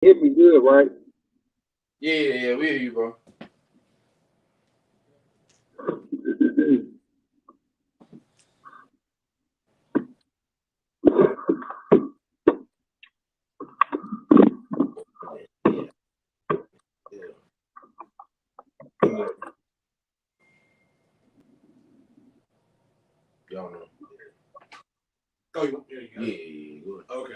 Hit me good, right? Yeah, we hear you, bro. Yeah, yeah. Y'all know. Oh, you got it. Yeah, good. Okay.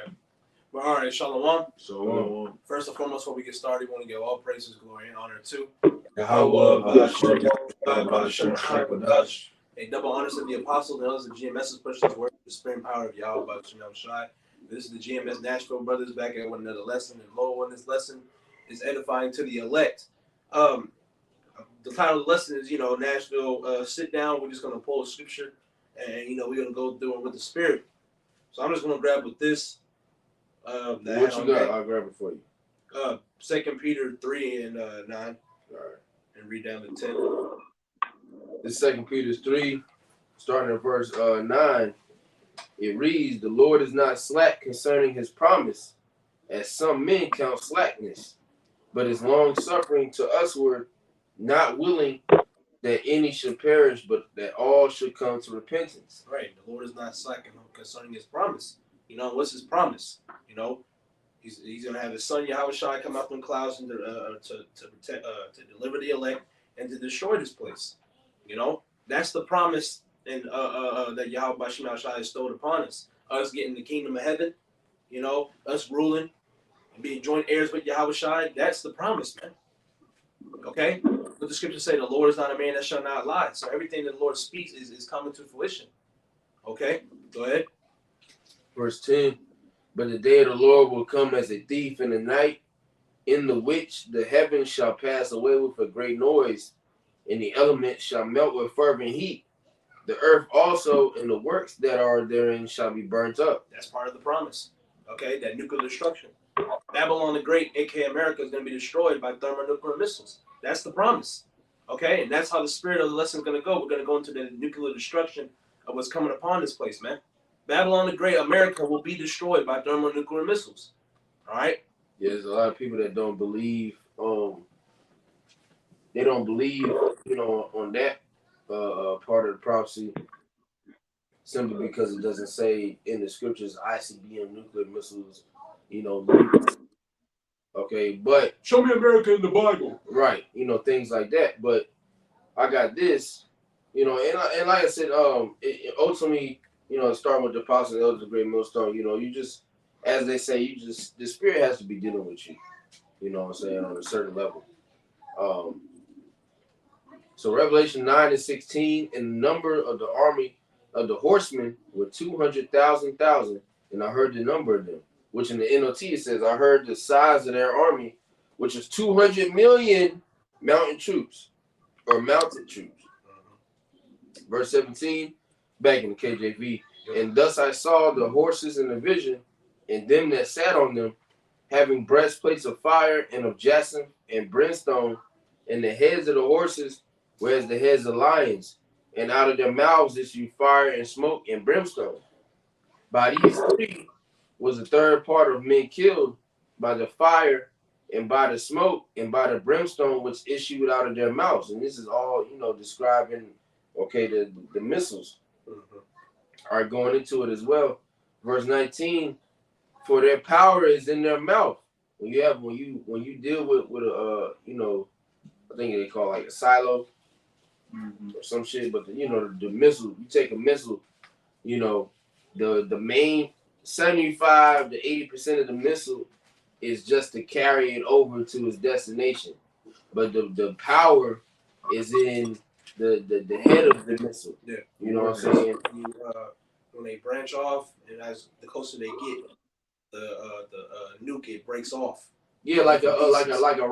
Well, all right, Shalom. So, First and foremost, before we get started, we want to give all praises, glory, and honor to Yahweh, Bahasham, Bahasham, Shakadash. a double honors to the apostles and others of GMS has pushed his word, the spirit and power of Yahweh Bahasham Shai. This is the GMS Nashville brothers back at one another lesson. And Lord, when this lesson is edifying to the elect. Um, the title of the lesson is, Nashville, sit down. We're just going to pull a scripture and, we're going to go through it with the spirit. So I'm just going to grab with this. What you got? I'll grab it for you. 2 Peter 3 and 9. All right. And read down to 10. This 2 Peter 3, starting at verse 9, it reads, "The Lord is not slack concerning his promise, as some men count slackness, but is long suffering to usward, not willing that any should perish, but that all should come to repentance." Right. The Lord is not slack concerning his promise. What's his promise? He's going to have his son Yahweh Shai come out from clouds and to protect, to deliver the elect and to destroy this place. That's the promise and that Yahweh Bashim Shai bestowed upon us. Us getting the kingdom of heaven, us ruling and being joint heirs with Yahweh Shai. That's the promise, man. Okay? But the scriptures say the Lord is not a man that shall not lie. So everything that the Lord speaks is coming to fruition. Okay? Go ahead. Verse 10, "But the day of the Lord will come as a thief in the night, in the which the heavens shall pass away with a great noise, and the elements shall melt with fervent heat. The earth also and the works that are therein shall be burnt up." That's part of the promise. Okay? That nuclear destruction. Babylon the Great, aka America, is going to be destroyed by thermonuclear missiles. That's the promise. Okay? And that's how the spirit of the lesson is going to go. We're going to go into the nuclear destruction of what's coming upon this place, man. Babylon the Great, America will be destroyed by thermonuclear missiles. All right? Yeah, there's a lot of people that don't believe, they don't believe, on that part of the prophecy, simply because it doesn't say in the scriptures ICBM nuclear missiles, okay, but show me America in the Bible. Right, things like that. But I got this, and like I said, ultimately, starting with the apostle, elders, the great millstone, you just, as they say, the spirit has to be dealing with you, what I'm saying, on a certain level. Um, so Revelation 9 and 16, and the number of the army of the horsemen were 200,000, and I heard the number of them, which in the NLT it says, I heard the size of their army, which is 200 million mounted troops, or mounted troops. Verse 17, back in the KJV, "And thus I saw the horses in the vision, and them that sat on them, having breastplates of fire and of jacinth and brimstone, and the heads of the horses were as the heads of lions, and out of their mouths issued fire and smoke and brimstone. By these three was the third part of men killed, by the fire and by the smoke and by the brimstone which issued out of their mouths." And this is all, describing, okay, the missiles are going into it as well. Verse 19, "For their power is in their mouth." When you deal with a I think they call it like a silo or some shit, but the missile, you take a missile, the main 75 to 80% of the missile is just to carry it over to its destination, but the power is in the head of the missile. Yeah. You know what I'm saying? When they branch off, and as the closer they get, the nuke it breaks off. Yeah, like a rocket. Like a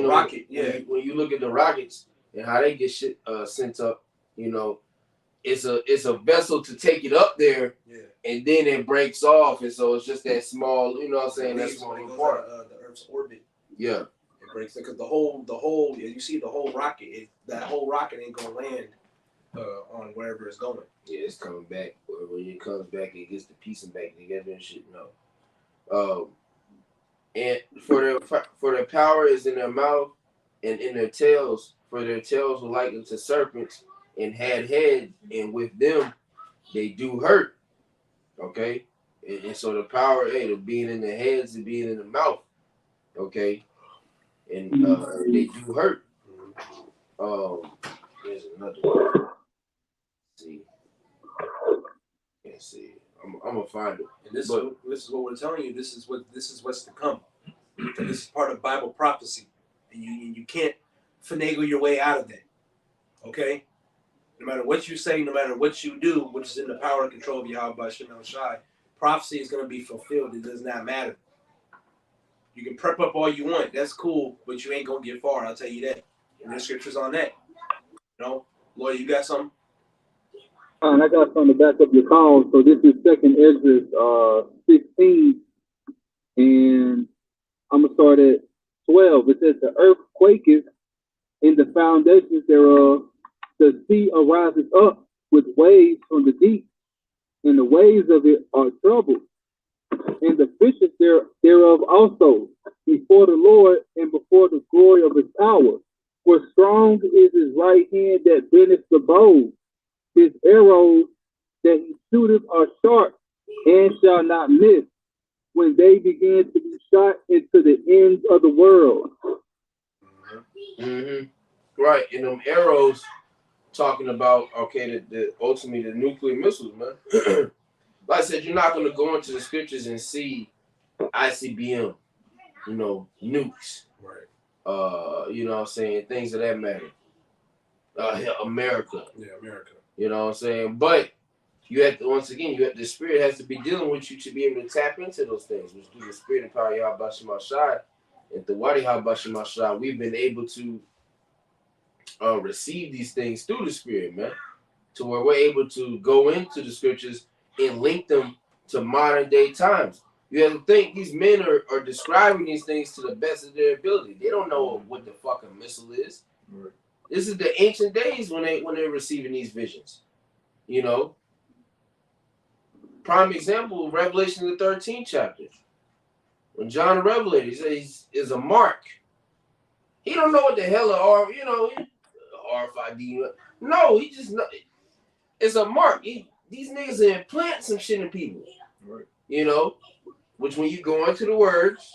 rocket. Yeah. When you look at the rockets and how they get shit sent up, it's a vessel to take it up there. Yeah. And then it breaks off, and so it's just that small. You know what I'm saying? That small part. The Earth's orbit. Yeah. It breaks because the whole you see the whole rocket. That whole rocket ain't gonna land on wherever it's going. Yeah, it's coming back. When it comes back, it gets the piecing back together and shit. No. And for their power is in their mouth and in their tails, for their tails were likened to serpents and had heads, and with them they do hurt. Okay? And so the power, hey, the being in the heads and being in the mouth, okay? And they do hurt. There's another one. Let's see. Can't see. I'm gonna find it. And this is what we're telling you. This is what's to come. So this is part of Bible prophecy, and you can't finagle your way out of that. Okay, no matter what you say, no matter what you do, which is in the power and control of Yahweh Shem Shai, prophecy is going to be fulfilled. It does not matter. You can prep up all you want. That's cool, but you ain't gonna get far. I'll tell you that. And there's scriptures on that. You know, Lord, you got something? And I got something to back up your call. So this is 2nd Ezra 16, and I'm going to start at 12. It says, the earth quaketh in the foundations thereof. The sea arises up with waves from the deep, and the waves of it are troubled. And the fishes thereof also, before the Lord and before the glory of his power. For strong is his right hand that bendeth the bow. His arrows that he shooteth are sharp and shall not miss when they begin to be shot into the ends of the world. Mm-hmm. Right, and them arrows talking about, okay, the ultimately the nuclear missiles, man. Like I said, you're not going to go into the scriptures and see ICBM, you know, nukes. Right. You know what I'm saying? Things of that matter. America. Yeah, America. You know what I'm saying? But you have to, once again, the spirit has to be dealing with you to be able to tap into those things, which through the spirit and power of Yahweh Shem Shai and the Wadi Yahweh Shem Shai, we've been able to receive these things through the spirit, man, to where we're able to go into the scriptures and link them to modern day times. You have to think these men are describing these things to the best of their ability. They don't know what the fucking missile is. Right. This is the ancient days when they're receiving these visions. You know, prime example, Revelation the 13th chapter. When John the Revelator, he says is a mark. He don't know what the hell RFID. No, he just know it's a mark. These niggas are implant some shit in people. Right. You know, which when you go into the words,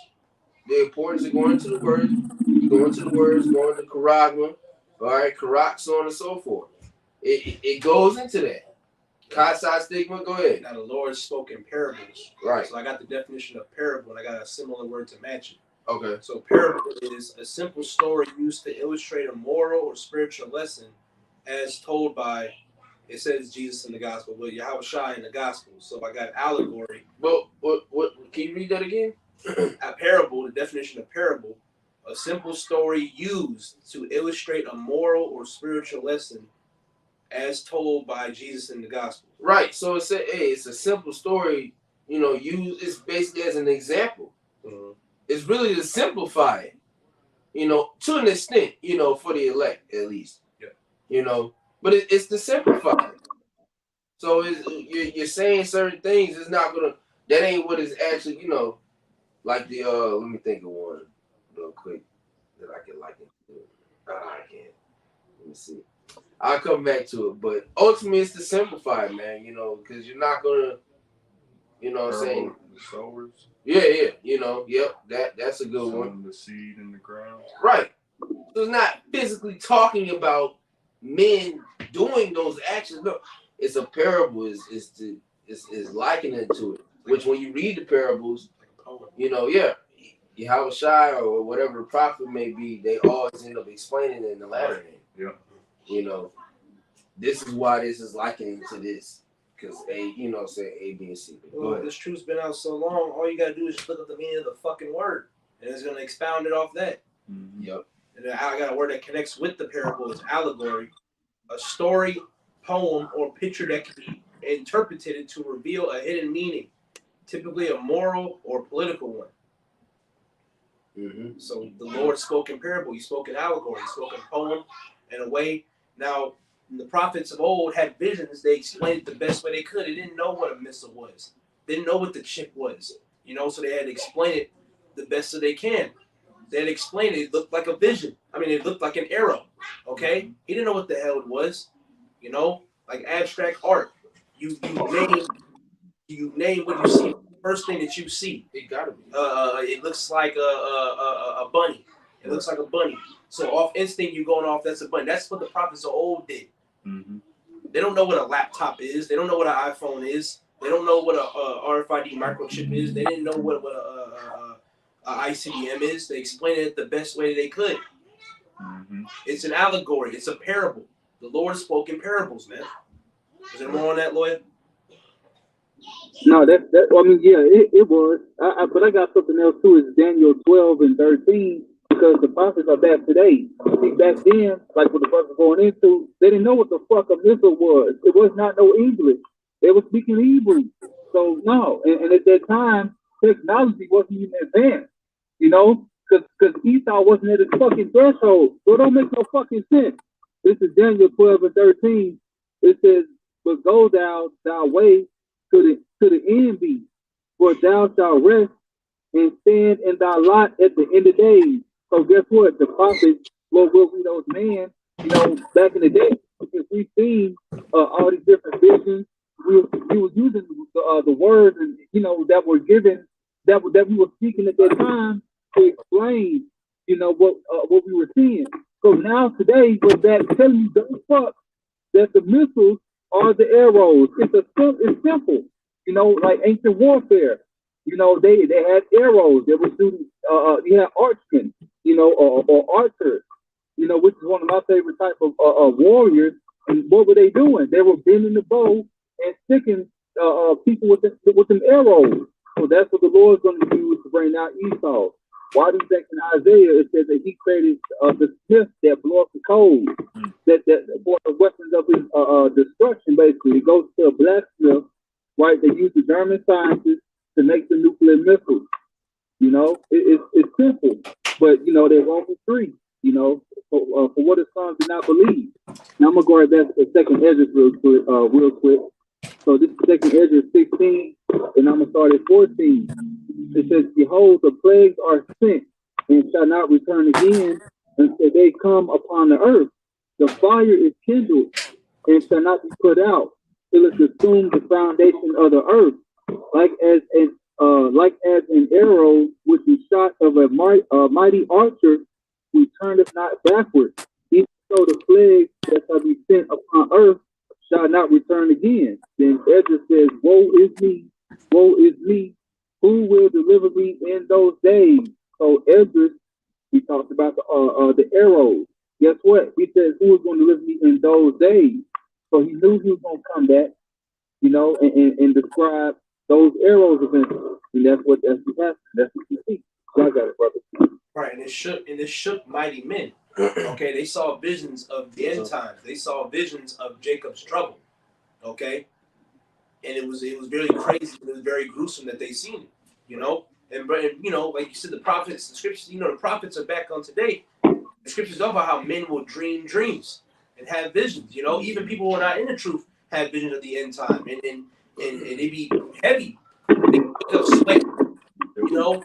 the importance of going to the words, you go into the words, going to Karagma, all right, Karak, so on and so forth. It goes into that. Kasai stigma, go ahead. Now the Lord spoke in parables. Right. So I got the definition of parable and I got a similar word to match it. Okay. So parable is a simple story used to illustrate a moral or spiritual lesson as told by, it says Jesus in the gospel, but Yahweh Shai in the gospel. So I got allegory. But what can you read that again? A parable, the definition of parable, a simple story used to illustrate a moral or spiritual lesson as told by Jesus in the gospel. Right. So it's a simple story, you know, used it's basically as an example. Mm-hmm. It's really to simplify it, you know, to an extent, you know, for the elect at least. Yeah. You know, but it's to simplify it. So you're saying certain things. It's not gonna. That ain't what it's actually. You know, like the let me think of one real quick that I can liken to. I can't. Let me see. I'll come back to it, but ultimately it's to simplify it, man. You know, because you're not gonna. You know what I'm saying? The sowers. Yeah. You know, yep. That's a good one. The seed in the ground. Right. So it's not physically talking about men doing those actions. No, it's a parable. Is likening it to it. Which when you read the parables, you know, Yahweh Shai or whatever the prophet may be, they always end up explaining it in the latter end. Yeah. You know, this is why this is likening to this. Because A, you know, say A, B, and C. Well, this truth's been out so long, all you gotta do is just look up the meaning of the fucking word. And it's gonna expound it off that. Mm-hmm. Yep. And then I got a word that connects with the parable is allegory. A story, poem, or picture that can be interpreted to reveal a hidden meaning, typically a moral or political one. Mm-hmm. So the Lord spoke in parable, he spoke in allegory, he spoke in poem, in a way. Now, the prophets of old had visions, they explained it the best way they could. They didn't know what a missile was. They didn't know what the chip was. You know, so they had to explain it the best that they can. They'd explain it. It looked like a vision. I mean, it looked like an arrow. Okay, he didn't know what the hell it was. You know, like abstract art. You name what you see. First thing that you see. It gotta be. It looks like a bunny. It looks like a bunny. So off instinct, you're going off. That's a bunny. That's what the prophets of old did. Mm-hmm. They don't know what a laptop is. They don't know what an iPhone is. They don't know what a RFID microchip is. They didn't know what a ICDM is. They explained it the best way they could. Mm-hmm. It's an allegory. It's a parable. The Lord spoke in parables, man. Is there more on that, Lloyd? No, I mean, yeah, it was. But I got something else too. It's Daniel 12 and 13 because the prophets are back today. See, back then, like what the prophets were going into, they didn't know what the fuck a missile was. It was not no English. They were speaking Hebrew. So no, and at that time, technology wasn't even advanced. You know, because Esau wasn't at his fucking threshold. So it don't make no fucking sense. This is Daniel 12 and 13. It says, "But go thou thy way to the end be, for thou shalt rest and stand in thy lot at the end of days." So guess what? The prophets will be those men, you know, back in the day, because we've seen all these different visions. We was using the words and you know that were given that we were speaking at that time to explain, you know, what we were seeing. So now today we're back telling you don't fuck that the missiles are the arrows. It's simple. You know, like ancient warfare. You know, they had arrows. They were shooting. You had archmen. You know, or archers. You know, which is one of my favorite type of warriors. And what were they doing? They were bending the bow and sticking people with them arrows. So that's what the Lord's going to use to bring out Esau. Why do you think in Isaiah it says that he created the smith that blew up the coals, that for the weapons of his destruction, basically. It goes to a blacksmith, right? They use the German scientists to make the nuclear missiles. You know, it's simple, but you know they're wrong with three. You know, for what his sons did not believe. Now I'm gonna go right back to the second Ezra real quick. So this is second Ezra 16, and I'm gonna start at 14. It says, "Behold, the plagues are sent and shall not return again until they come upon the earth. The fire is kindled and shall not be put out till it consume the foundation of the earth, like as an arrow which is shot of a mighty archer, who turneth not backward. Even so, the plague that shall be sent upon earth shall not return again." Then Ezra says, woe is me, who will deliver me in those days? So Ezra, he talks about the arrows. Guess what? He says, who is going to deliver me in those days? So he knew he was going to come back, you know, and describe those arrows eventually. And that's what happened. That's what you see. So I got it, brother. Right, and it shook mighty men. Okay, they saw visions of the end times. They saw visions of Jacob's trouble. Okay, and it was very crazy. It was very gruesome that they seen it. You know, and you know, like you said, the prophets, the scriptures. You know, the prophets are back on today. The scriptures talk about how men will dream dreams and have visions. You know, even people who are not in the truth have visions of the end time, and they be heavy. They wake up sweating. You know.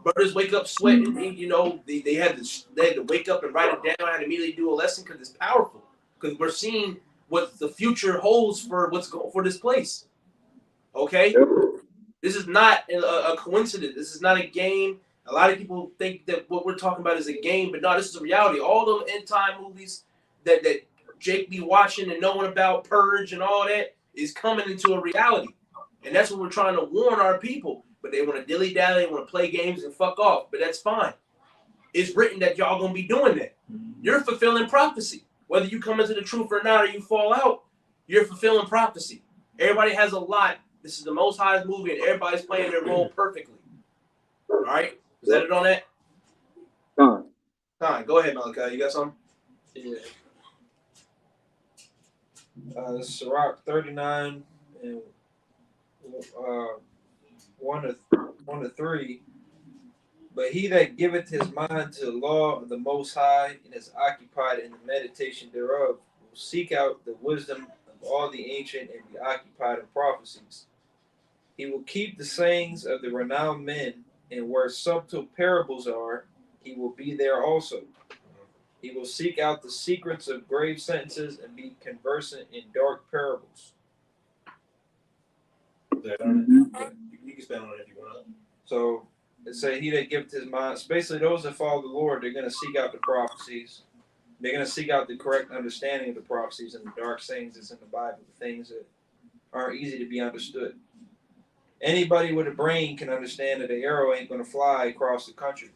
Brothers wake up sweating, and, you know, they had to wake up and write it down and immediately do a lesson because it's powerful. Because we're seeing what the future holds for for this place. Okay, this is not a coincidence. This is not a game. A lot of people think that what we're talking about is a game, but no, this is a reality. All those end time movies that Jake be watching and knowing about, Purge and all that, is coming into a reality, and that's what we're trying to warn our people. But they want to dilly-dally, they want to play games and fuck off. But that's fine. It's written that y'all going to be doing that. You're fulfilling prophecy. Whether you come into the truth or not or you fall out, you're fulfilling prophecy. Everybody has a lot. This is the Most High's movie, and everybody's playing their role perfectly. All right? Is that it on that? Fine. Go ahead, Malachi. You got something? Yeah. Sirach 39 and 1 to 3. But he that giveth his mind to the law of the Most High and is occupied in the meditation thereof will seek out the wisdom of all the ancient and be occupied in prophecies. He will keep the sayings of the renowned men and where subtle parables are, he will be there also. He will seek out the secrets of grave sentences and be conversant in dark parables. Mm-hmm. You can spend on it if you want. So it say he that giveth his mind. So basically, those that follow the Lord, they're going to seek out the prophecies. They're going to seek out the correct understanding of the prophecies and the dark sayings that's in the Bible, the things that aren't easy to be understood. Anybody with a brain can understand that an arrow ain't going to fly across the country.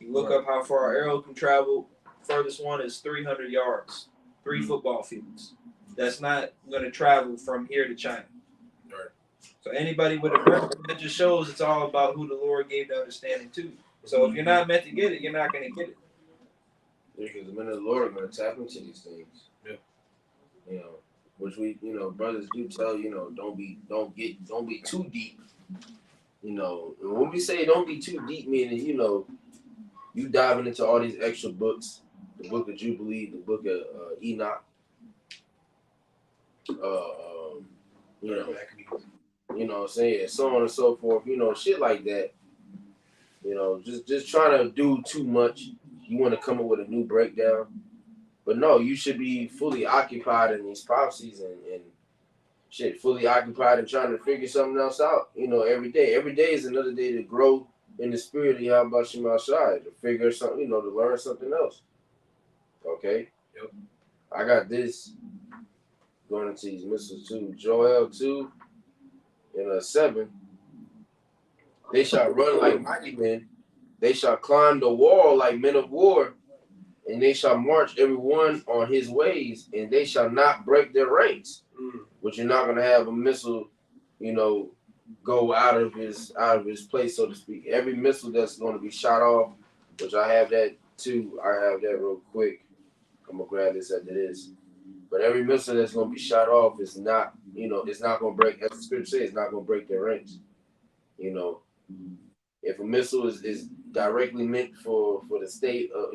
You look up how far an arrow can travel. Furthest one is 300 yards, 3 football fields. That's not going to travel from here to China. Right. So anybody with a brain, that just shows it's all about who the Lord gave the understanding to. So if you're not meant to get it, you're not going to get it. Because the men of the Lord are going to tap into these things. Yeah. You know, which we, brothers do tell, don't be too deep. You know, and when we say don't be too deep, meaning, you diving into all these extra books, the book of Jubilee, the book of Enoch, what I'm saying, so on and so forth, shit like that. Just trying to do too much. You want to come up with a new breakdown. But no, you should be fully occupied in these prophecies and shit, fully occupied in trying to figure something else out, every day. Every day is another day to grow in the spirit of Yahweh Shemashai, to figure something, to learn something else. Okay? Yep. I got this going into these missiles too. Joel 2 and 7. They shall run like mighty men. They shall climb the wall like men of war. And they shall march every one on his ways, and they shall not break their ranks. But you're not gonna have a missile, go out of his place, so to speak. Every missile that's going to be shot off, which I have that too. I have that real quick. I'm gonna grab this after this. But every missile that's going to be shot off is not, it's not going to break. As the scripture says, it's not going to break their ranks. If a missile is directly meant for the state of,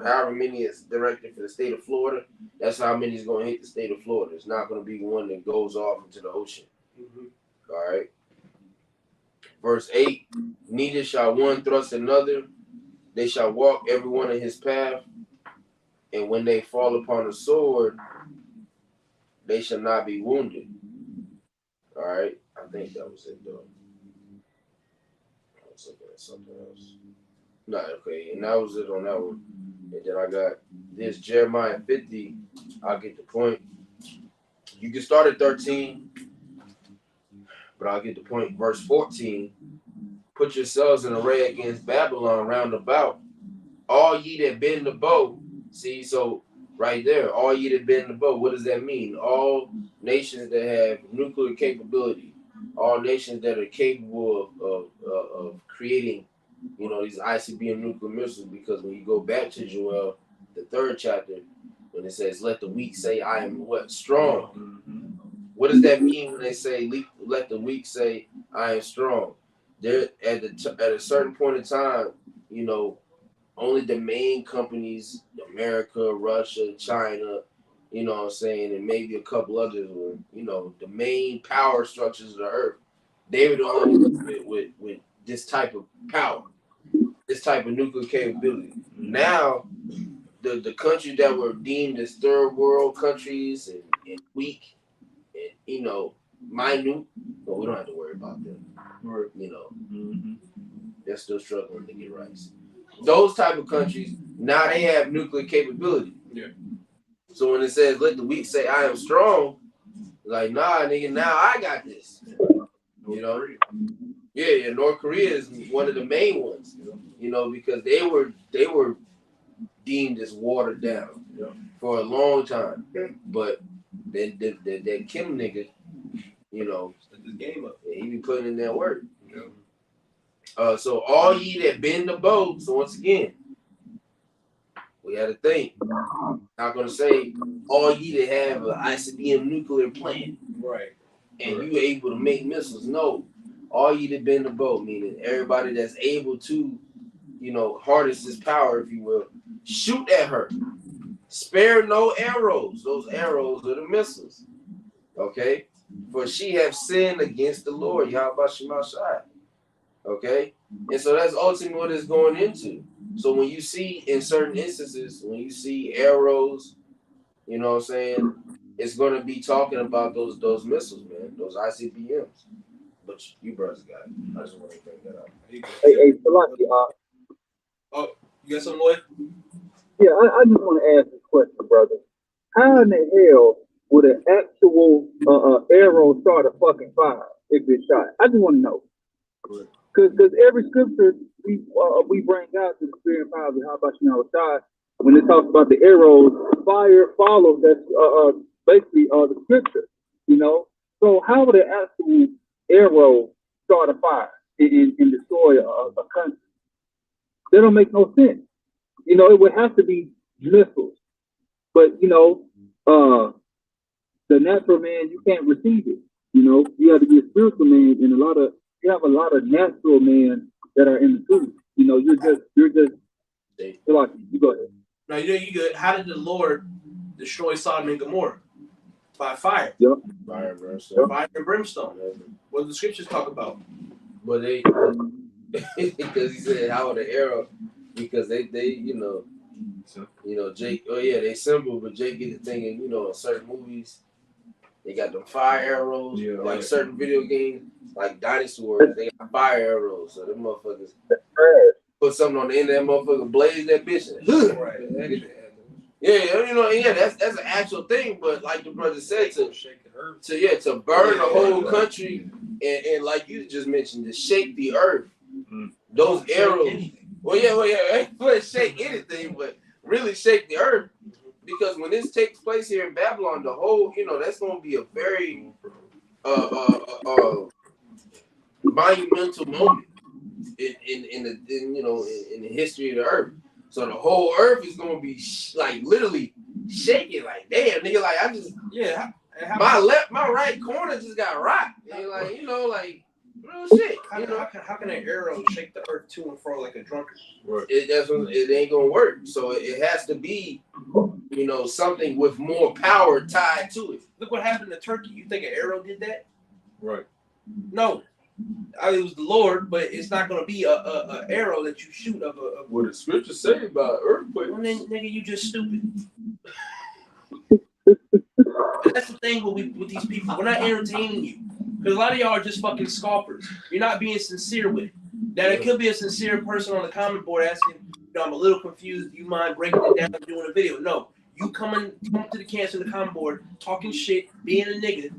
however many is directed for the state of Florida, that's how many is going to hit the state of Florida. It's not going to be one that goes off into the ocean. Mm-hmm. All right. Verse 8, neither shall one thrust another. They shall walk every one in his path. And when they fall upon the sword, they shall not be wounded. All right. I think that was it, though. I was looking at something else. No, okay. And that was it on that one. And then I got this Jeremiah 50. I'll get the point. You can start at 13, but I'll get the point. Verse 14. Put yourselves in array against Babylon round about. All ye that bend the bow. See, so right there, all ye that bend the bow. What does that mean? All nations that have nuclear capability. All nations that are capable of creating, these ICBM nuclear missiles. Because when you go back to Joel, the 3rd chapter, when it says, let the weak say, I am what? Strong. Mm-hmm. What does that mean when they say, let the weak say, I am strong? There at a certain point in time, only the main companies, America, Russia, China, and maybe a couple others were, the main power structures of the earth. They were the only ones with this type of power, this type of nuclear capability. Now, the countries that were deemed as third world countries and weak and, minute, but we don't have to worry about them. Mm-hmm. They're still struggling to get rights. Those type of countries, now they have nuclear capability. Yeah. So when it says, let the weak say, I am strong, like, nah, nigga, now I got this. Yeah, North Korea is one of the main ones, because they were deemed as watered down for a long time. But that Kim nigga, the game up. Yeah, he be putting in that work. So all ye that bend the bow. So once again, we had to think. Not gonna say all ye that have an ICBM nuclear plant, right? And you able to make missiles. No, all ye that bend the bow, meaning everybody that's able to, harness this power, if you will, shoot at her. Spare no arrows. Those arrows are the missiles. Okay, for she have sinned against the Lord, Yahweh Shemashai. Okay, and so that's ultimately what it's going into. So when you see in certain instances, when you see arrows, you know what I'm saying, it's going to be talking about those missiles, man, those ICBMs. But you brothers got it. I just want to bring that up. Hey, Salaki, Oh, you got something, Lloyd? yeah, I just want to ask this question, brother. How in the hell would an actual arrow start a fucking fire if it's shot? I just want to know. Because every scripture we bring out to the spirit and power of how about you know side when it talks about the arrows, fire follows. That's basically the scripture, you know. So how would an actual arrow start a fire and destroy a country? That don't make no sense. You know, it would have to be missiles, but you know, the natural man you can't receive it. You know, you have to be a spiritual man, and you have a lot of natural men that are in the truth. You know, you're just like you go ahead. No, you good. How did the Lord destroy Sodom and Gomorrah? By fire. Yep. Fire and brimstone. Fire and brimstone. What do the scriptures talk about? But they, because he said how the arrow, because they you know Jake. Oh yeah, they simple, but Jake get the thing, and you know in certain movies. They got them fire arrows, like certain video games, like Dynasty Warriors, they got fire arrows. So them motherfuckers put something on the end of that motherfucker, blaze that bitch. Right. Yeah, you know, yeah, that's an actual thing. But like the brother said, to burn the whole country and like you just mentioned, to shake the earth. Those arrows. Well, shake anything, but really shake the earth. Because when this takes place here in Babylon, the whole, you know, that's going to be a very monumental moment in the history of the earth. So the whole earth is going to be like literally shaking, like damn, nigga, like I just my right corner just got rocked. And like you know, like real shit. How can an arrow shake the earth to and fro like a drunkard? It ain't gonna work. So it has to be, you know, something with more power tied to it. Look what happened to Turkey. You think an arrow did that? Right. No. It was the Lord, but it's not going to be a arrow that you shoot of a. What the scriptures say about earthquakes? Well, then, nigga, you just stupid. That's the thing with these people. We're not entertaining you. Because a lot of y'all are just fucking scoffers. You're not being sincere with it. Now, there could be a sincere person on the comment board asking, you know, I'm a little confused. Do you mind breaking it down and doing a video? No. You come to the cancer in the comment board, talking shit, being a nigga,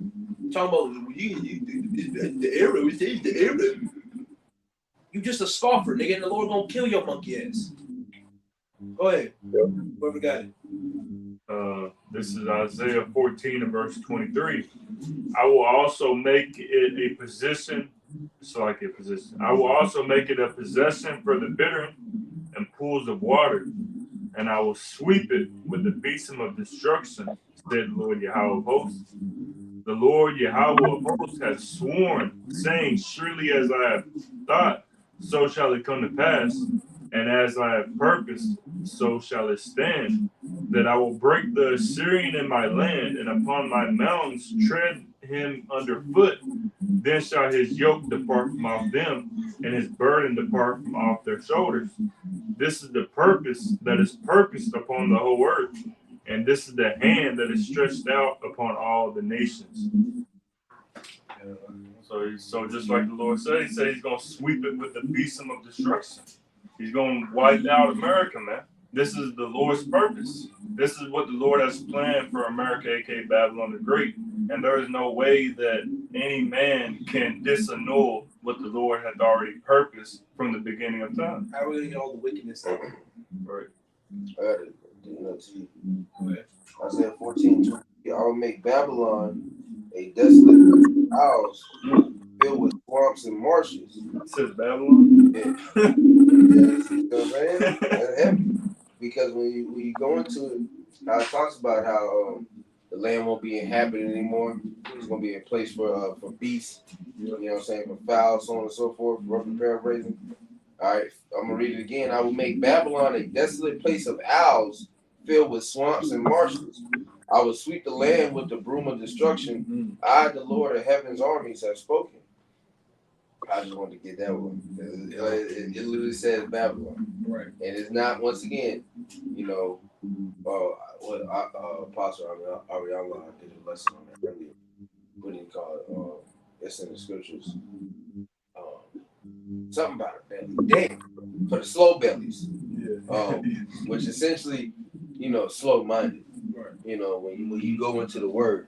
talking about the arrow, the arrow. You just a scoffer, nigga, and the Lord gonna kill your monkey ass. Go ahead. Whoever got it. This is Isaiah 14 and verse 23. I will also make it a position. It's like a position. I will also make it a possession for the bittern and pools of water, and I will sweep it with the besom of destruction, said Lord Yahweh of hosts. The Lord Yahweh of hosts has sworn, saying, surely as I have thought, so shall it come to pass, and as I have purposed, so shall it stand, that I will break the Assyrian in my land, and upon my mountains tread him underfoot. Then shall his yoke depart from off them, and his burden depart from off their shoulders. This is the purpose that is purposed upon the whole earth, and this is the hand that is stretched out upon all the nations. So just like the Lord said, he said he's going to sweep it with the besom of destruction. He's going to wipe out America, man. This is the Lord's purpose. This is what the Lord has planned for America, aka Babylon the Great. And there is no way that any man can disannul what the Lord had already purposed from the beginning of time. How are we going to get all the wickedness out? Right. Isaiah 14:20. I will make Babylon a desolate house filled with swamps and marshes. It says Babylon? Yeah. Yes, you know what I'm saying? That's heavy. Because when you go into it, how it talks about how the land won't be inhabited anymore. It's going to be a place for beasts, you know what I'm saying, for fowls, so on and so forth, roughly paraphrasing. All right, I'm going to read it again. I will make Babylon a desolate place of owls filled with swamps and marshes. I will sweep the land with the broom of destruction. I, the Lord of heaven's armies, have spoken. I just wanted to get that one. It literally says Babylon. Right. And it's not, once again, you know, what Apostle Ariana did a lesson on that earlier. What do you call it? It's in the scriptures. Something about a belly. Damn. For the slow bellies. Yeah. Which essentially, you know, slow minded. Right. You know, when you go into the word.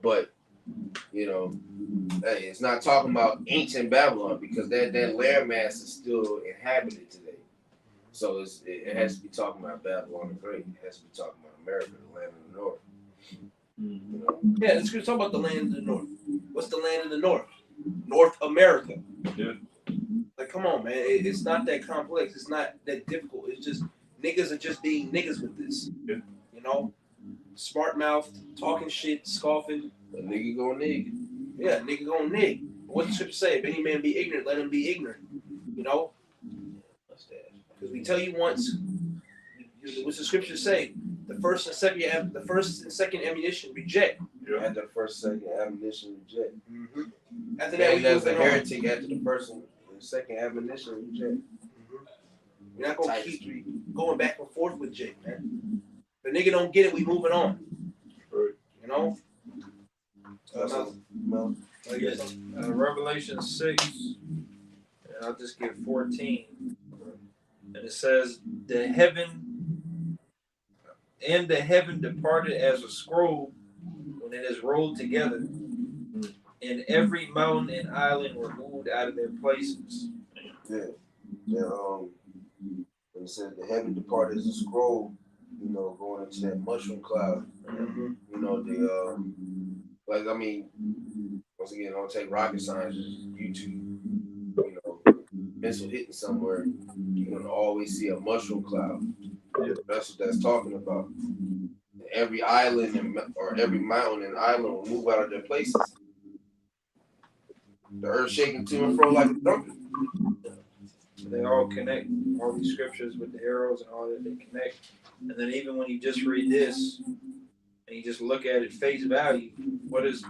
But, you know, hey, it's not talking about ancient Babylon because that landmass is still inhabited today. So it has to be talking about Babylon the Great. It has to be talking about America, the land of the North. You know? Yeah, let's talk about the land of the North. What's the land of the North? North America. Yeah. Like, come on, man. It's not that complex. It's not that difficult. It's just niggas are just being niggas with this. Yeah. You know? Smart mouth, talking shit, scoffing. A nigga go nig. Yeah, nigga gonna nig. What the scripture say? If any man be ignorant, let him be ignorant. You know? Because we tell you once, what's the scripture say? The first and second ammunition reject. Yeah. After the first, second ammunition reject. Mm-hmm. After that, we as a moving on. heretic after the first and second admonition reject. We're not gonna keep going back and forth with Jake, man. If a nigga don't get it, we moving on. Right. You know? Revelation 6, and I'll just give 14. And it says, the heaven departed as a scroll when it is rolled together, and every mountain and island were moved out of their places. Yeah. When it said the heaven departed as a scroll, you know, going into that mushroom cloud. Mm-hmm. You know, once again, don't take rocket science, just YouTube, you know, missile hitting somewhere, you're gonna always see a mushroom cloud. Yeah. That's what that's talking about. Every island or every mountain and island will move out of their places. The earth shaking to and fro like a trumpet. They all connect, all these scriptures with the arrows and all that, they connect. And then even when you just read this and you just look at it face value, what does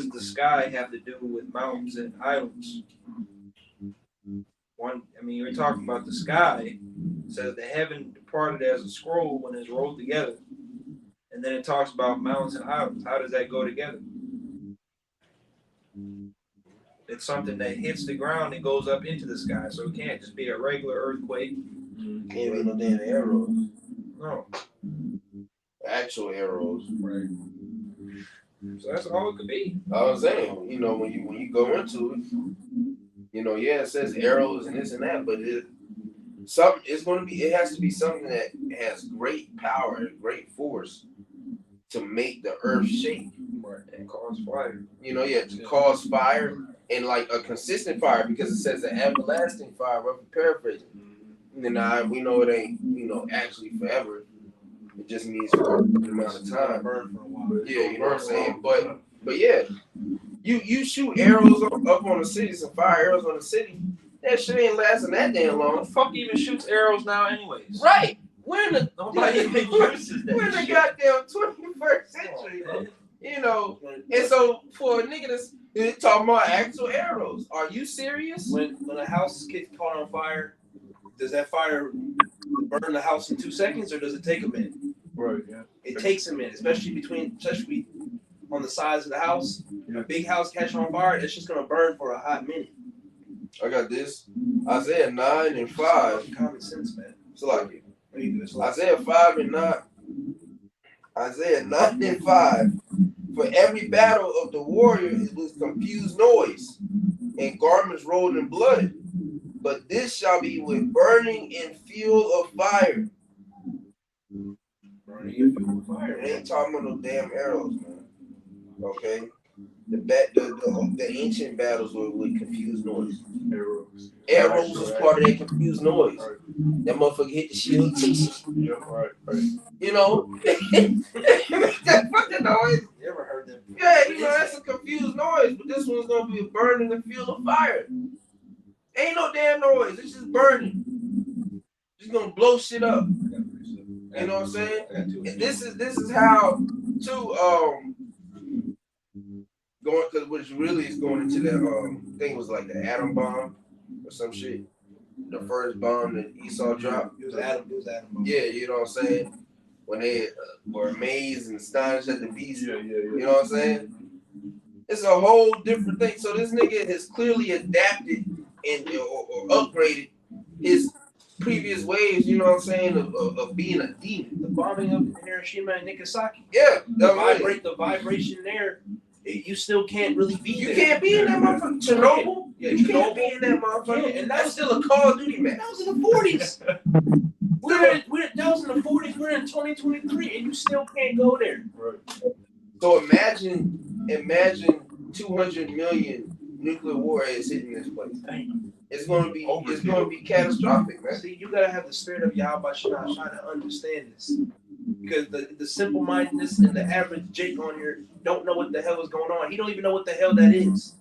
the sky have to do with mountains and islands? You're talking about the sky. It says the heaven departed as a scroll when it's rolled together. And then it talks about mountains and islands. How does that go together? It's something that hits the ground and goes up into the sky. So it can't just be a regular earthquake. Can't be no damn arrows. No. Actual arrows. Right. So that's all it could be. I was saying, you know, when you go into it, you know, yeah, it says arrows and this and that, but it has to be something that has great power and great force to make the earth shake. Right. And cause fire. You know, to cause fire and like a consistent fire, because it says an everlasting fire, roughly paraphrasing. And now we know it ain't, you know, actually forever. It just means for a certain amount of time. Burn for a while. Yeah, you know what I'm saying? But yeah, you shoot arrows up on the city, some fire arrows on the city. That shit ain't lasting that damn long. Who the fuck even shoots arrows now, anyways? Right. We're in the uses that. we're in the goddamn 21st century, bro. You know. And so for a nigga that's talking about actual arrows, are you serious? When a house gets caught on fire, does that fire burn the house in 2 seconds, or does it take a minute? Right. Yeah. It takes a minute, especially on the sides of the house. Yeah. A big house catch on fire, it's just gonna burn for a hot minute. I got this. Isaiah 9 and 5. Common sense, man. It's like it. Isaiah Isaiah 5 and 9. Isaiah 9 and 5. For every battle of the warrior it was confused noise, and garments rolled in blood. But this shall be with burning and fuel of fire. Burning and fuel of fire. It ain't talking about no damn arrows, man. Okay? The ancient battles were with confused noise. Arrows was part of that confused noise. That motherfucker hit the shield. Yeah, right. You know? That fucking noise. You ever heard that? Yeah, you know, that's a confused noise, but this one's gonna be burning and fuel of fire. Ain't no damn noise, it's just burning. Just gonna blow shit up. You know what I'm saying? And this is how going because which really is going into that thing was like the atom bomb or some shit. The first bomb that Esau dropped. It was Adam. Bomb. Yeah, you know what I'm saying? When they were amazed and astonished at the beast. Yeah. You know what I'm saying? It's a whole different thing. So this nigga has clearly adapted and or upgraded his previous ways, you know what I'm saying, of being a demon. The bombing of Hiroshima and Nagasaki. Yeah. The vibration there, you still can't really be there. You can't be in that motherfucker. Chernobyl? Yeah, you can't be in that motherfucker. Yeah, and that's still a Call of Duty match. That was in the 40s. That was in the 40s. We're in 2023, and you still can't go there. Right. So imagine 200 million nuclear warheads hitting this place. It's gonna be catastrophic, man. See, you gotta have the spirit of Yahweh Shah trying to understand this, because the simple mindedness and the average Jake on here don't know what the hell is going on. He don't even know what the hell that is.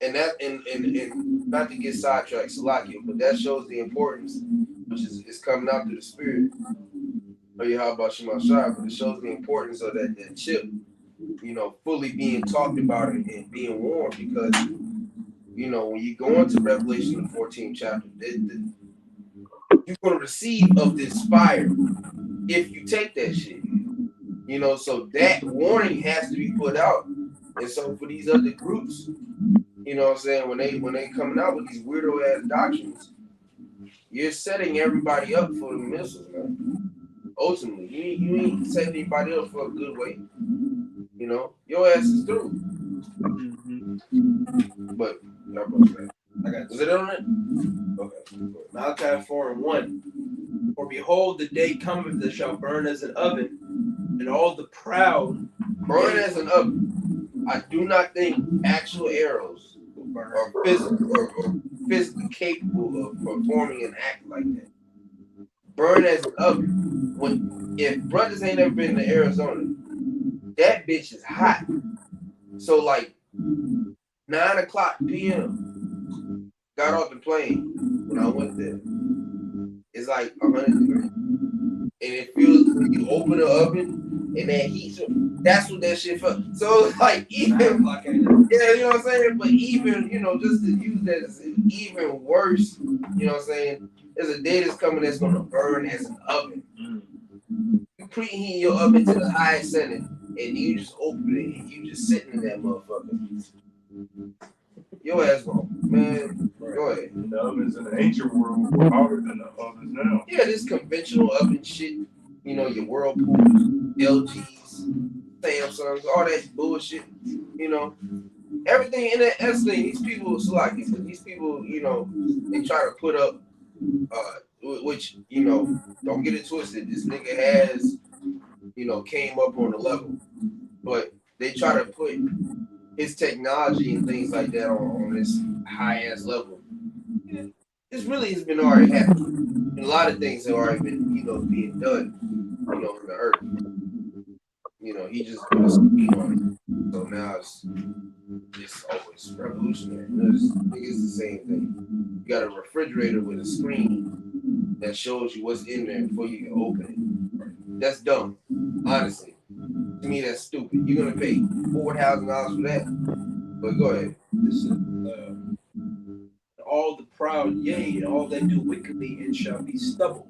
And that and not to get sidetracked, Salakia, but that shows the importance, which is coming out through the spirit of Yahweh Shema Shah, but it shows the importance of that chip, you know, fully being talked about and being warned, because you know, when you go into Revelation, the 14th chapter, you're going to receive of this fire if you take that shit. You know, so that warning has to be put out. And so for these other groups, you know what I'm saying, when they coming out with these weirdo ass doctrines, you're setting everybody up for the missiles, man. Ultimately, you ain't setting anybody up for a good way. You know, your ass is through. But I got is it on it? Okay. Malachi 4:1. For behold, the day cometh that shall burn as an oven, and all the proud burn as an oven. I do not think actual arrows are physically capable of performing an act like that. Burn as an oven. If brothers ain't ever been to Arizona, that bitch is hot. So like 9:00 p.m. got off the plane when I went there. It's like 100 degrees. And it feels when you open the oven and that heat, that's what that shit felt. So it's like even, yeah, you know what I'm saying? But even, you know, just to use that as even worse, you know what I'm saying? There's a day that's coming that's gonna burn as an oven. You preheat your oven to the highest setting and you just open it and you just sitting in that motherfucker. Your ass won't, man. Go ahead. And the ovens in the ancient world were hotter than the ovens now. Yeah, this conventional oven shit, you know, your Whirlpools, LGs, Samsungs, all that bullshit, you know. Everything in that S thing, these people, you know, they try to put up, which, you know, don't get it twisted. This nigga has, you know, came up on the level, but they try to put his technology and things like that on this high ass level. This really has been already happening. And a lot of things have already been, you know, being done, you know, in the earth. You know, he just put a speed on it. So now it's always revolutionary. It's the same thing. You got a refrigerator with a screen that shows you what's in there before you can open it. That's dumb, honestly. To me, that's stupid. You're gonna pay $4,000 for that. But go ahead. This is all the proud, yea, and all that do wickedly, and shall be stubble.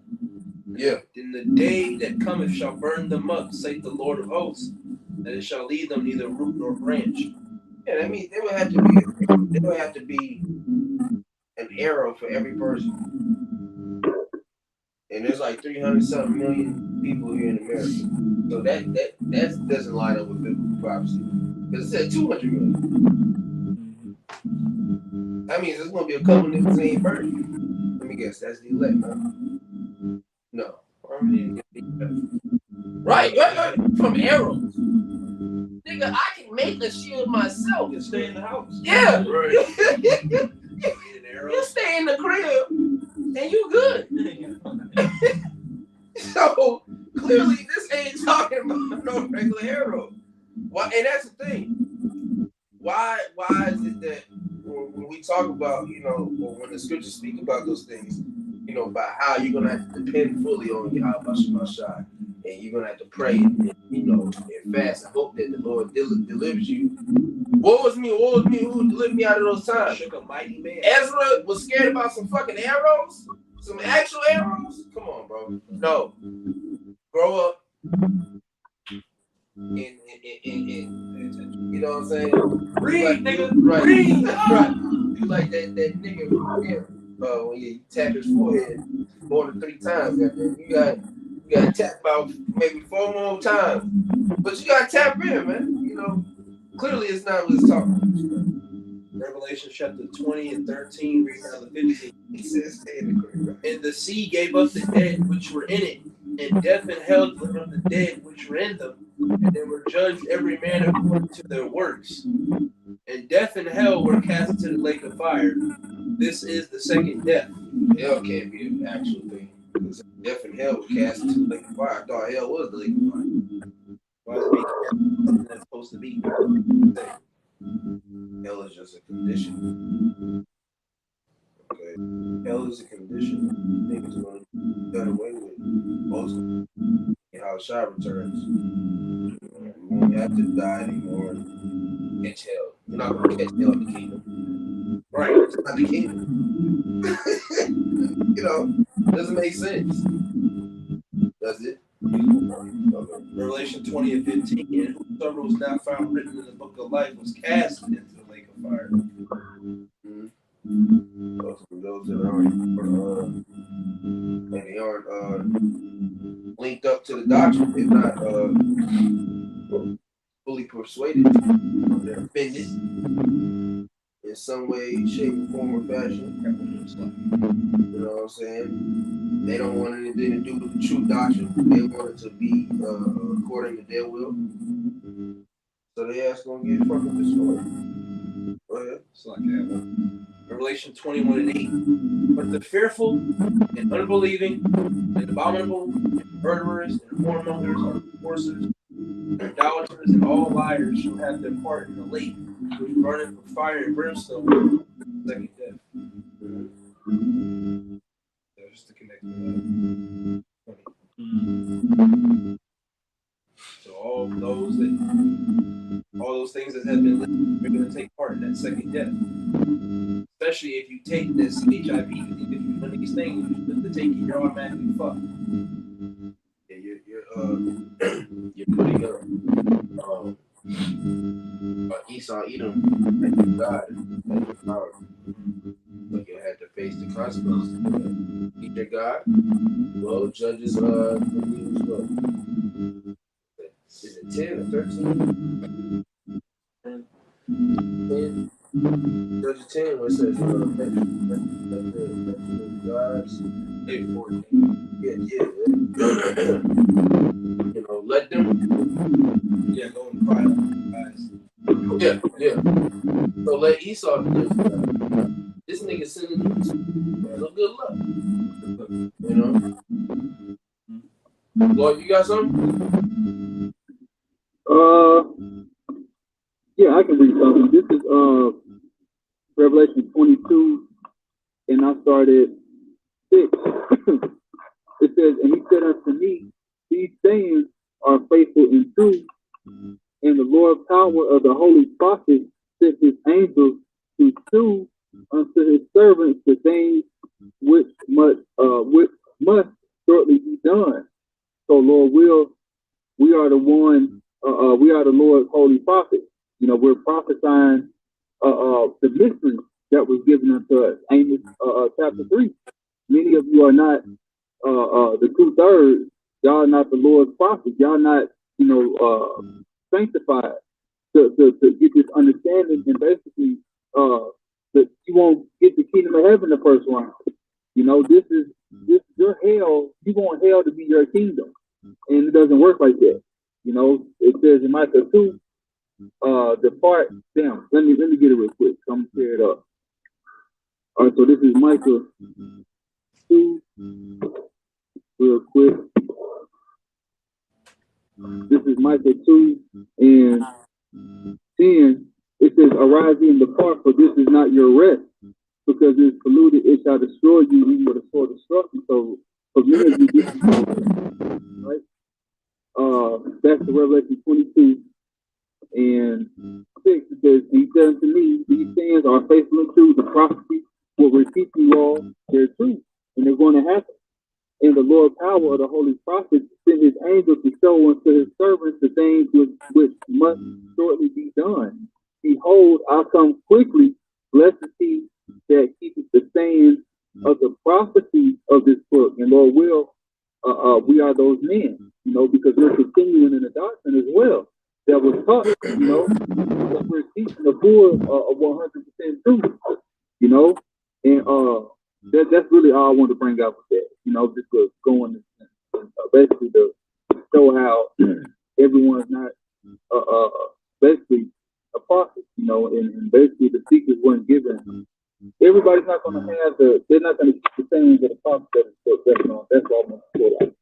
Yeah. In the day that cometh shall burn them up, saith the Lord of hosts, that it shall leave them neither root nor branch. Yeah, that means there would have to be an arrow for every person. And there's like 300-something million people here in America. So that doesn't line up with biblical prophecy. Because it said 200 million. That means there's going to be a couple niggas that ain't burning. Let me guess, that's the elect, huh? No. Right. From arrows. Nigga, I can make a shield myself. You stay in the house. Yeah. Right. You stay in the crib and you good. So clearly this ain't talking about no regular arrow. Why? And that's the thing. Why is it that when we talk about, you know, or when the scriptures speak about those things, you know, about how you're gonna have to depend fully on Yahweh Shema Shai, and you're gonna have to pray and, you know, and fast and hope that the Lord delivers you What was me? Who delivered me out of those times? Shook a mighty man. Ezra was scared about some fucking arrows? Some actual arrows? Come on, bro. No. Grow up. And you know what I'm saying? Read, like, nigga. Right. Read. Right. You like that nigga from here. When you tap his forehead more than 3 times, goddamn. You got to tap about maybe 4 more times. But you got to tap in, man. You know, clearly it's not what it's talking about. Revelation chapter 20 and 13, read down to 15. He says, And the sea gave up the dead which were in it, and death and hell delivered up the dead which were in them, and they were judged every man according to their works. And death and hell were cast into the lake of fire. This is the second death. Hell can't be an actual thing. Because death and hell were cast into the lake of fire. I thought hell was the lake of fire. Why is it being something that's supposed to be? Hell is just a condition. Okay. Hell is a condition. Things are going to be done away with. Ultimately. And how Shai returns. You won't have to die anymore and catch hell. You're not going to catch hell in the kingdom. Right? It's not the kingdom. You know, doesn't make sense. Does it? Revelation 20 and 15. And whosoever was not found written in the book of life was cast into the lake of fire. Those that aren't linked up to the doctrine, they're not fully persuaded. They're offended in some way, shape, form, or fashion. You know what I'm saying? They don't want anything to do with the true doctrine. They want it to be according to their will. So they ask going to get fucking destroyed. Go ahead. It's like Revelation 21 and 8. But the fearful and unbelieving and abominable and murderers and whoremongers and forcers and idolaters and all liars shall have their part in the lake which burneth with fire and brimstone, the second death. Just to connect with So all those things that have been listed, you're going to take part in that second death. Especially if you take this HIV. If you do these things, you have to take it, you're automatically fucked. Yeah, you're putting Esau Edom and God in your power. But you had to face the consequences. Eat your God. Well, judges is it 10 or 13? 10. Judges 10 where it says gods. 14. Yeah. You know, let them. Yeah, go and cry out, guys. Yeah. So let Esau do this. This nigga sending you no good luck. You know? Lord, you got something? Yeah, I can read something. This is Revelation 22, and I started 6. It says, and he said unto me, these sayings are faithful and true, and the Lord power of the holy prophets sent his angels to shew unto his servants the things which must shortly be done. So Lord we are the one, we are the Lord's holy prophets. You know, we're prophesying the mystery that was given unto us. Amos chapter 3. Many of you are not the 2/3. Y'all are not the Lord's prophets. Y'all not, sanctified to get this understanding, and basically that you won't get the kingdom of heaven the first round. You know, this your hell. You want hell to be your kingdom, and it doesn't work like that. You know, it says in Micah 2, depart. Damn, let me get it real quick. I'm gonna tear it up. All right, so this is Micah 2, real quick. This is Micah 2 and 10. It says, arise and depart, for this is not your rest, because it is polluted, it shall destroy you, even with a sword destruction. So for many of you, this is right? That's the Revelation 22 and 6, it says, he said unto me, these sayings are faithful and true. The prophecy will repeat you all their truth, and they're going to happen. And the Lord power of the holy prophets sent his angels to show unto his servants the things which must shortly be done. Behold, I come quickly. Blessed is he that keepeth the sayings of the prophecy of this book. And Lord will, we are those men, because we're continuing in the doctrine as well that was taught, because we're teaching the full of 100% truth, and that's really all I want to bring out with that, just to go on basically to show how everyone's not basically a prophet, and basically the secrets weren't given. Everybody's not going to have they're not going to keep the sayings of the prophet that is still going on. That's all I'm going to put out.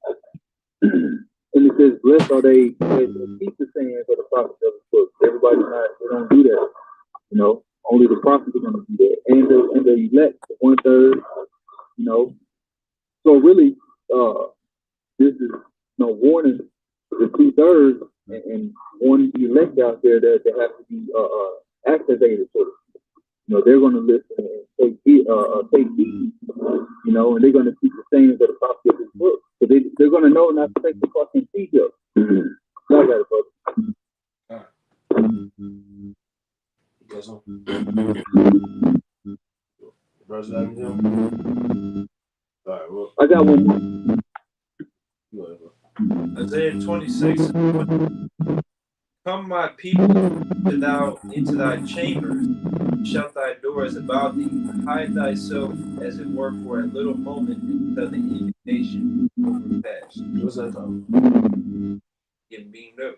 And it says, blessed are they that keep the sayings of the prophet of the book. Everybody's not, they don't do that, only the prophets are going to do that. And the elect, the 1/3, So really, this is no warning to the 2/3 and one elect out there that have to be activated. So, they're going to listen and take heed, and they're going to keep the sayings of the prophet of this book. So they're going to know not to take the fucking seed up. I got it, brother. All right. You guys on? Brothers, got anything? All right, well, I got one more. Isaiah 26. Come, my people, into thy chambers, shut thy doors about thee, hide thyself as it were for a little moment until the indignation overpass. What's that talking? Getting beamed up.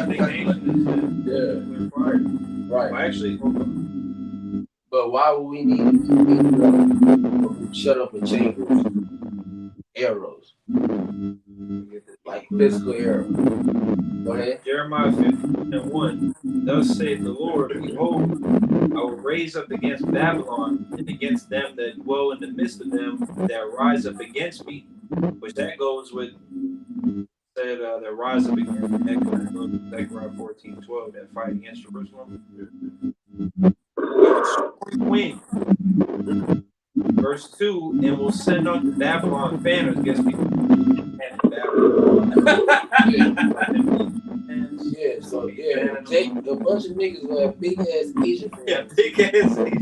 Indignation is fire. Right. Well, actually, hold on. But why would we need to shut up in chambers? Arrows. Like physical arrows. Go ahead. Jeremiah 15:1. Thus saith the Lord, behold, I will raise up against Babylon and against them that dwell in the midst of them that rise up against me. Which that goes with said that rise up against Zechariah 14:12 that fight against Jerusalem. Wing. Verse 2, and will send unto Babylon banners against people. Take a bunch of niggas who have big ass Asian fans. Yeah, big ass Asian.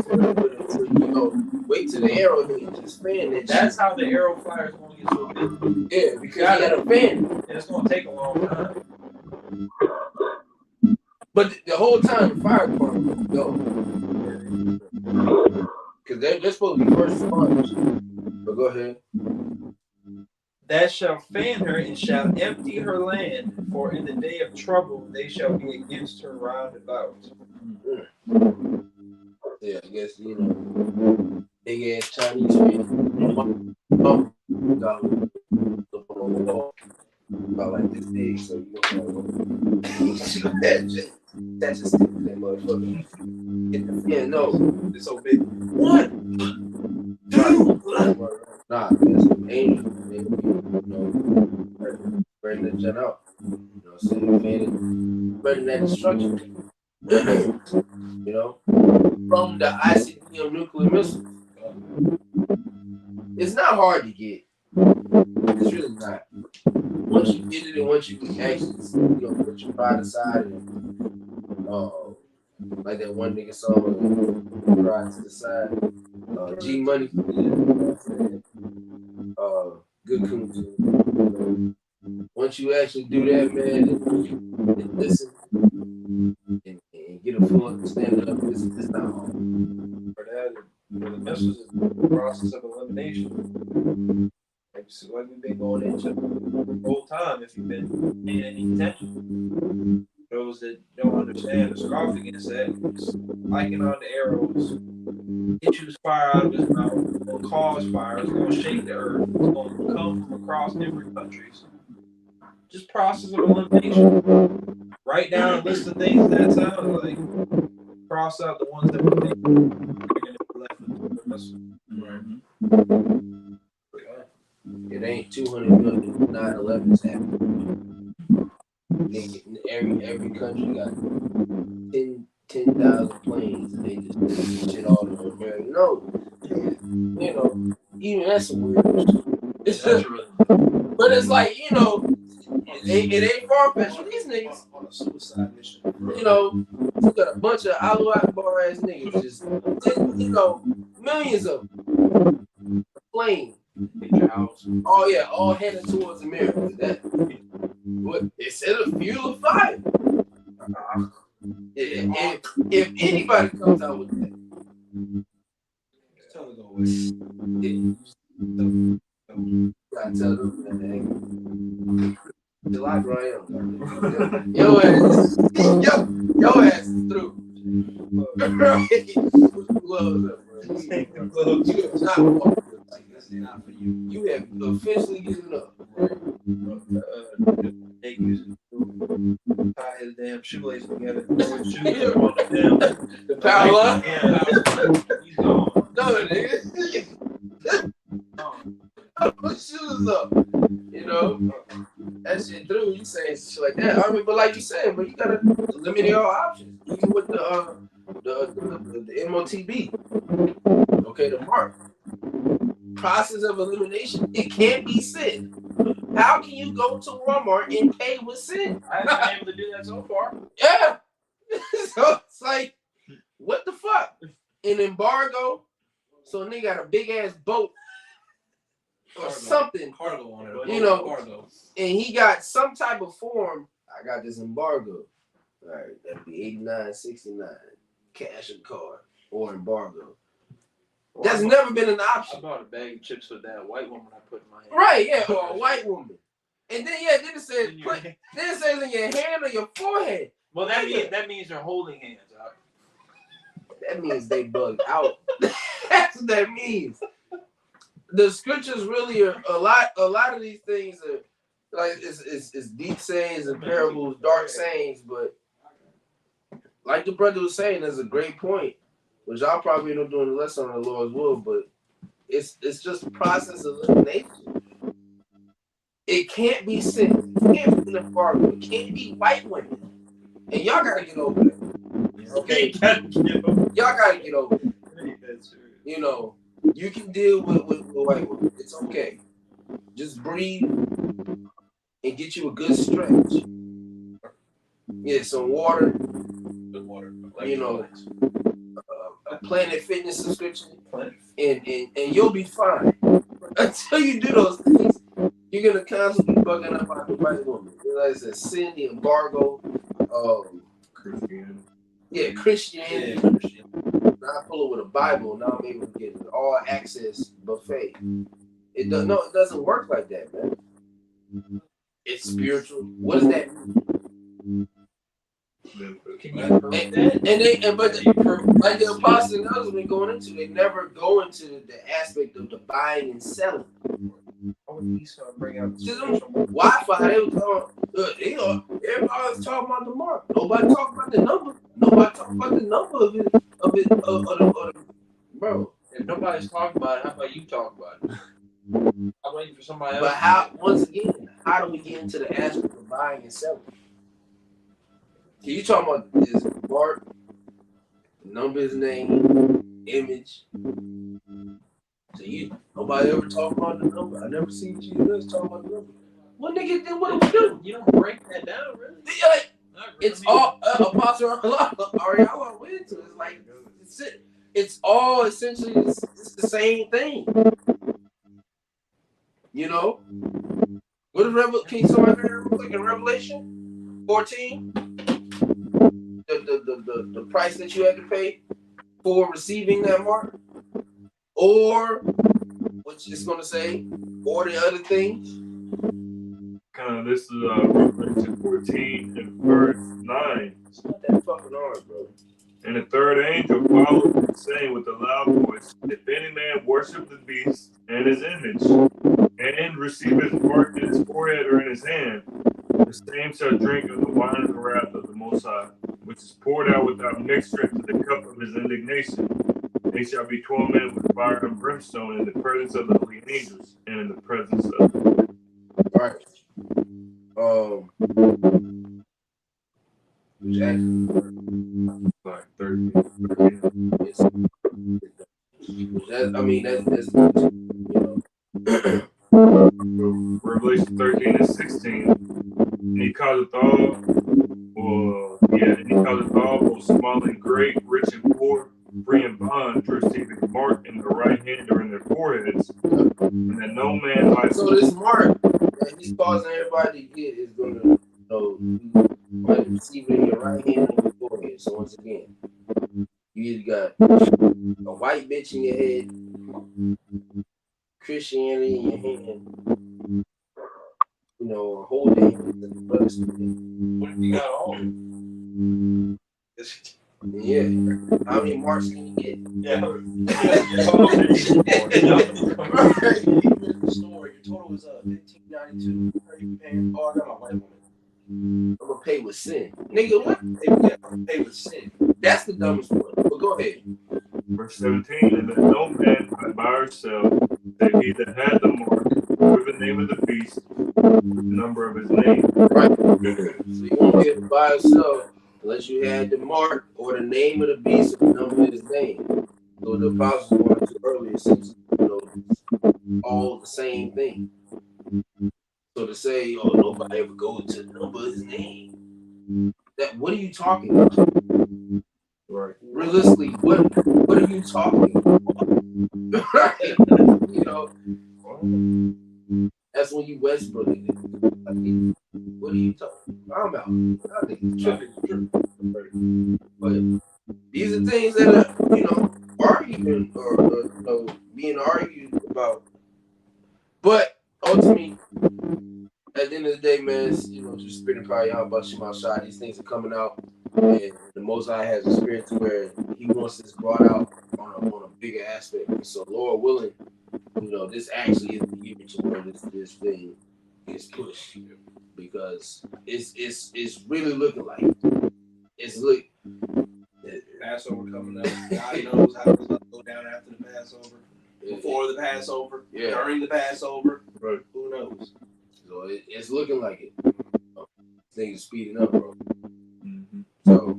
Wait till the arrow hit and just fan it. That's how the arrow fire is going to get so big. Yeah, because you got a fan. And it's going to take a long time. But the whole time the fire department go. Because they're supposed to be first responders. But go ahead. That shall fan her and shall empty her land, for in the day of trouble they shall be against her round about. Yeah, I guess, big ass Chinese fan. About like this big, so you don't know. That just sticks to that motherfucker. Yeah, no, it's so big. 1, 2. Nah, that's an angel. Bring the jet out. Bring that destruction. From the ICBM nuclear missiles. It's not hard to get. It's really not. Once you get it and once you can actually, put your pride aside and, like that one nigga song, pride to the side, G Money, good coons. Once you actually do that, man, and listen and get a full understanding of it, it's not hard. For that, the missiles is the process of elimination. Like we've been going into the whole time, if you've been paying any attention. Those that don't understand or scoff against that, it's liking on the arrows, it shoots fire out of his mouth, it's going to cause fire, it's going to shake the earth, it's going to come from across different countries. Just process of elimination. Write down a list of things that sound like. Cross out the ones that we think you're going to be left with the missile. It ain't 200 million 9/11s happening. every country got 10,000 planes and they just send shit all over America. No, you know, even that's weird. It's just, but it's like, you know, it ain't far fetched for these niggas. On a suicide mission. You know, you got a bunch of Alu Akbar ass niggas, just, you know, millions of them. Plane. Oh yeah, all headed towards America. That what it said a fuel of fire. If anybody comes out with that, Tell it go away. gotta tell them that. July Graham. Your ass is through. Right? Put your gloves up, bro. You have not walked like this. Not for you. You have officially given up. They use tie his damn shoelace together. The power line? Yeah, he's gone. No, nigga. Put shoes up. You know? That shit through. You saying shit like that. I mean, but like you said, but you gotta eliminate all options. Even with the MOTB. Okay, the mark. Process of elimination, it can't be sin. How can you go to Walmart and pay with sin? I haven't been able to do that so far. Yeah. So it's like, what the fuck? An embargo. So a nigga got a big ass boat or something. Cargo on it. You know, cargo. And he got some type of form. I got this embargo. All right, that'd be $89.69 cash and card or embargo. Well, That's never been an option. I bought a bag of chips with that white woman I put in my hand. Right, yeah, or a white woman. And then then it says then it says in your hand or your forehead. Well, that means they're holding hands. That means they bugged out. That's what that means. The scriptures really are a lot of these things are like it's deep sayings and parables, dark sayings, but like the brother was saying, there's a great point, which I'll probably end up doing less on the Lord's will, but it's just a process of elimination. It can't be sin. It can't be embargo. It can't be white women. And y'all gotta get over that. Okay? Y'all gotta get over it. You know, you can deal with white women. It's okay. Just breathe and get you a good stretch. Yeah, some water. Good water. You know, a Planet Fitness subscription, and you'll be fine. Until you do those things, you're gonna constantly be bugging up on the white woman. Like I said, sin, the embargo, Christianity. Yeah. Now I pull it with a Bible. Now I'm able to get an all access buffet. It doesn't work like that, man. It's spiritual. What does that mean? But like the apostles and others have been going into, they never go into the aspect of the buying and selling. Wi-Fi, they was everybody was talking about the mark. Nobody talking about the number. Nobody talking about the number of it. Bro. If nobody's talking about it, how about you talk about it? I'm waiting for somebody else. But how do we get into the aspect of buying and selling? You talking about this mark, number, his name, image. So nobody ever talk about the number. I never seen Jesus talk about the number. What nigga did? What do we do? You don't break that down, really. Like, it's all Apostle Ariella went into. It's like it's all essentially it's the same thing. You know, what is Can you somebody read in Revelation 14? The price that you had to pay for receiving that mark, or what it's going to say, or the other things. This is Revelation 14 and verse 9. It's not that fucking hard, bro. And the third angel followed him, saying with a loud voice, if any man worship the beast and his image, and receive his mark in his forehead or in his hand, the same shall drink of the wine of the wrath of the Most High, which is poured out without mixture into the cup of his indignation. They shall be tormented with fire and brimstone in the presence of the holy angels and in the presence of the Right. which actually Like 13. it's that, I mean that's good too, you know. Revelation 13 and 16. And he calleth all, and he calleth all, both small and great, rich and poor, free and bond, to receive a mark in their right hand or in their foreheads, and that no man might. So this mark that he's causing everybody to get is gonna, you know, you might receive it in your right hand or your forehead. So once again, you either got a white bitch in your head, Christianity in your hand, you know, a whole day. What if you got all? Yeah. How many marks can you get? Yeah. Right. The store, your total was $15.92. You paying? Oh, I got my white woman. I'm gonna pay with sin. Nigga, what? Pay with sin. That's the dumbest one. But go ahead. Verse 17, and that no man might buy or sell, save he that had the mark, with the name of the beast, with the number of his name. Right. So you won't be able to buy or sell unless you had the mark or the name of the beast or the number of his name. So the apostles wanted to earlier, since you know, all the same thing. So to say, oh, nobody ever goes to the number of his name. That what are you talking about? Right. Realistically, what are you talking about? Right. You know, that's when you Westbrook it. Like, what are you talking about? I'm out. I think tripping. But these are things that are, you know, arguing or you know, being argued about. But ultimately, at the end of the day, man, it's, you know, just spitting probably out about Shema Shai. These things are coming out, and the Most High has a spirit to where He wants this brought out on a bigger aspect. And so, Lord willing, you know, this actually is the year to where this thing is pushed, because it's really looking like Passover coming up. God knows how it's going to go down after the Passover, before the Passover, during the Passover. Right. Who knows? So it's looking like it. Things are speeding up, bro. Mm-hmm. So,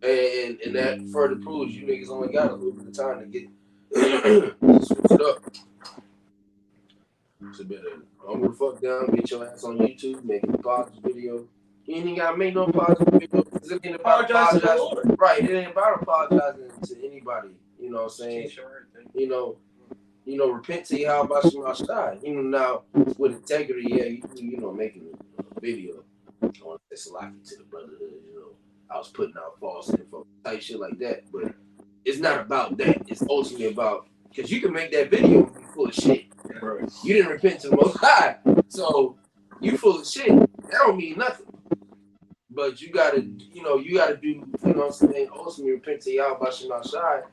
and that further proves you niggas only got a little bit of time to get switch it up. So better humble the fuck down, get your ass on YouTube, make a positive video. You ain't even gotta make no positive video. It ain't about apologizing. Right, it ain't about apologizing to anybody. You know what I'm saying? You know, repent to Yahweh about Shema Shai. You know, now with integrity, yeah, you know, making a video on this locking to the brotherhood. You know, I was putting out false info, type shit like that. But it's not about that. It's ultimately about, because you can make that video and be full of shit. Right. You didn't repent to the Most High, so you full of shit. That don't mean nothing. But you gotta do, you know what I'm saying, ultimately repent to Yahweh about Shema Shai.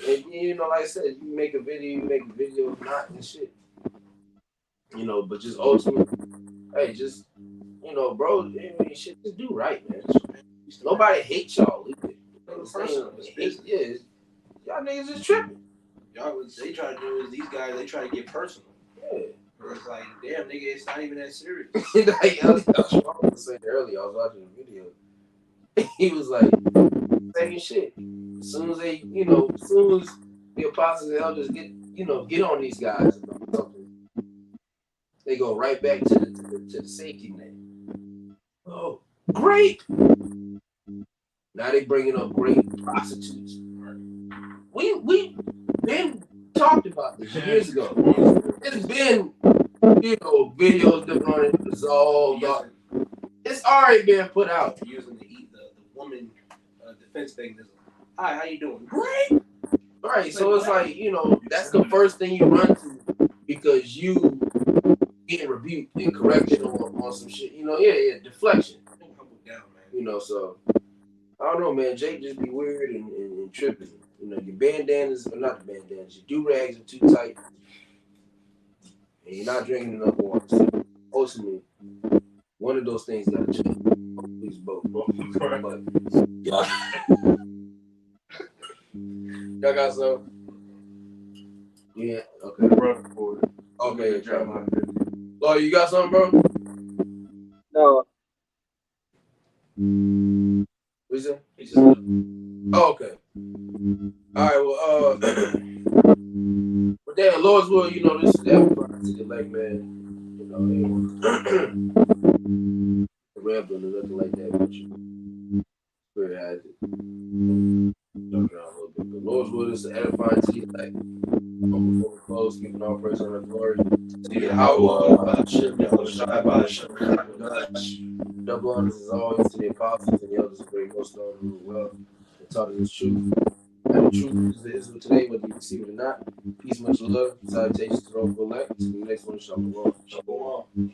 And you know, like I said, you make a video, not and shit. You know, but just ultimately, hey, just, you know, bro, I mean, shit, just do right, man. Nobody hates y'all. Yeah, y'all niggas is tripping. They try to do is these guys, they try to get personal. Yeah. It's like, damn, nigga, it's not even that serious. Like, I was saying earlier, I was watching a video. He was like, same shit. As soon as the apostles and elders get on these guys about something, they go right back to the safety net. Oh, great! Now they bringing up great prostitutes. We been talked about this years ago. It's been, you know, videos different on it. It's all it's already been put out. Using the woman defense mechanism. Hi, how you doing? Great. Right, so it's like, you know, that's the first thing you run to because you getting rebuked and corrected on some shit. You know, yeah, deflection. You know, so I don't know, man. Jake just be weird and tripping. You know, your bandanas, or not the bandanas, your do-rags are too tight. And you're not drinking enough water. So ultimately, one of those things got to change. Please both. But, y'all got some? Yeah, okay. Okay, oh, you got something, bro? No. you say? He just left. Oh, okay. All right. Well, but damn, Lord's will, you know, this is everybody to the elect, man. You know, the rambling or nothing like that. But you spirit has it. Jump around a little bit. But Lord's will is to edify to the elect. Before we close, giving all praise and glory to Yahweh, double honors as always to the apostles and the elders of great most known who are well and taught us the truth. And the truth is the Israel today, whether you receive it or not. Peace, much love, salutations to all elect. To the next one, Shalom. Shalom.